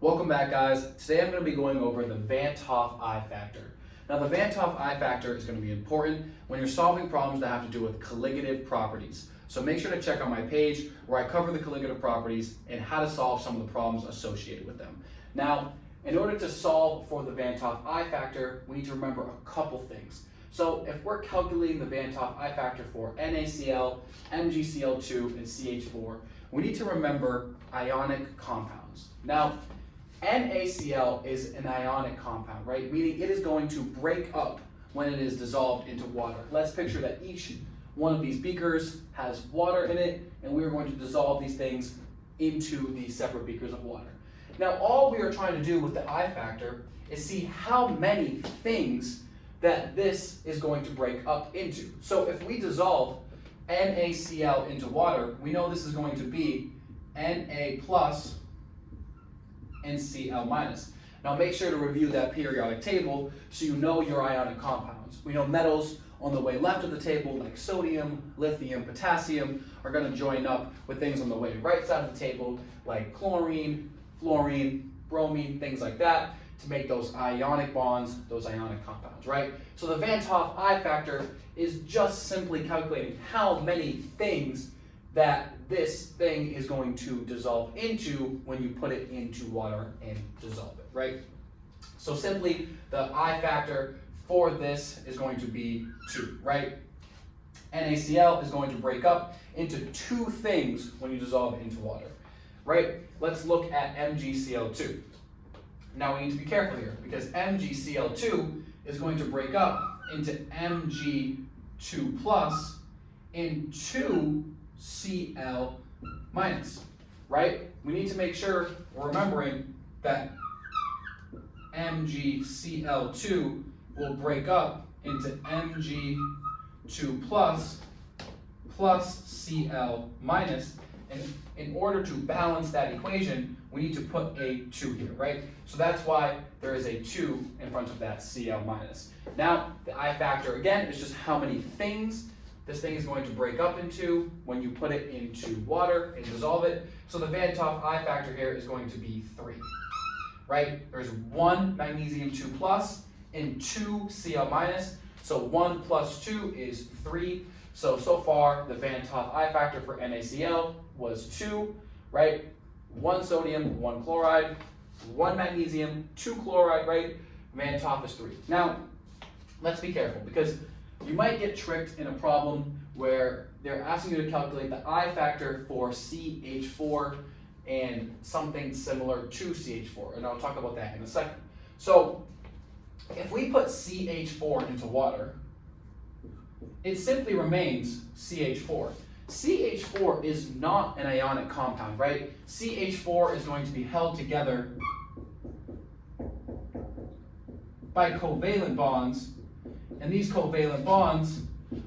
Welcome back, guys. Today I'm going to be going over the Vant Hoff I factor. Now, the Vant Hoff I factor is going to be important when you're solving problems that have to do with colligative properties. So make sure to check out my page where I cover the colligative properties and how to solve some of the problems associated with them. Now, in order to solve for the Vant Hoff I factor, we need to remember a couple things. So if we're calculating the Vant Hoff I factor for NaCl, MgCl2, and CH4, we need to remember ionic compounds. Now, NaCl is an ionic compound, right? Meaning it is going to break up when it is dissolved into water. Let's picture that each one of these beakers has water in it, and we are going to dissolve these things into these separate beakers of water. Now, all we are trying to do with the I factor is see how many things that this is going to break up into. So if we dissolve NaCl into water, we know this is going to be Na plus and Cl minus. Now make sure to review that periodic table so you know your ionic compounds. We know metals on the way left of the table like sodium, lithium, potassium are going to join up with things on the way right side of the table like chlorine, fluorine, bromine, things like that to make those ionic bonds, those ionic compounds, right? So the Vant Hoff I factor is just simply calculating how many things that this thing is going to dissolve into when you put it into water and dissolve it, right? So simply the I factor for this is going to be 2, right? NaCl is going to break up into 2 things when you dissolve it into water, right? Let's look at MgCl2. Now we need to be careful here because MgCl2 is going to break up into Mg2 plus into Cl minus, right? We need to make sure we're remembering that MgCl2 will break up into Mg2 plus Cl minus, and in order to balance that equation, we need to put a 2 here, right? So that's why there is a 2 in front of that Cl minus. Now, the I factor, again, is just how many things this thing is going to break up into when you put it into water and dissolve it. So the Vant Hoff I factor here is going to be 3, right? There's 1 magnesium 2 plus and 2 Cl minus. So 1 plus 2 is 3. So far, the Vant Hoff I factor for NaCl was 2, right? 1 sodium, 1 chloride, 1 magnesium, 2 chloride, right? Vant Hoff is 3. Now, let's be careful because you might get tricked in a problem where they're asking you to calculate the I factor for CH4 and something similar to CH4, and I'll talk about that in a second. So, if we put CH4 into water, it simply remains CH4. CH4 is not an ionic compound, right? CH4 is going to be held together by covalent bonds, and these covalent bonds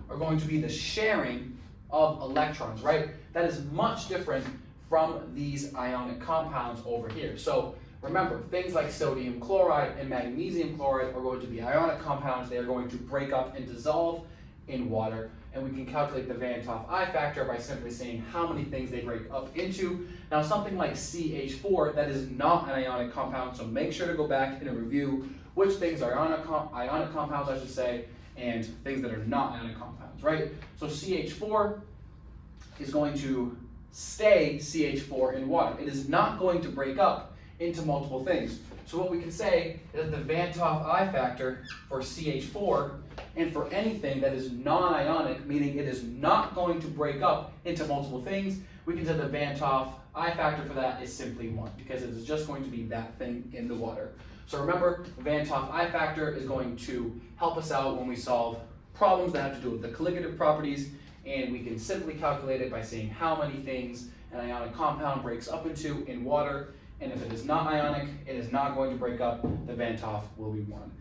are going to be the sharing of electrons, right? That is much different from these ionic compounds over here. So remember, things like sodium chloride and magnesium chloride are going to be ionic compounds. They are going to break up and dissolve in water, and we can calculate the Vant Hoff I factor by simply saying how many things they break up into. Now, something like CH4, that is not an ionic compound, so make sure to go back and review which things are ionic compounds, I should say, and things that are not ionic compounds, right? So CH4 is going to stay CH4 in water. It is not going to break up into multiple things. So what we can say is that the Vant Hoff I factor for CH4 and for anything that is non-ionic, meaning it is not going to break up into multiple things, we can say the Vant Hoff I factor for that is simply 1 because it is just going to be that thing in the water. So remember, the Vant Hoff I factor is going to help us out when we solve problems that have to do with the colligative properties, and we can simply calculate it by saying how many things an ionic compound breaks up into in water, and if it is not ionic, it is not going to break up. The Vant Hoff will be 1.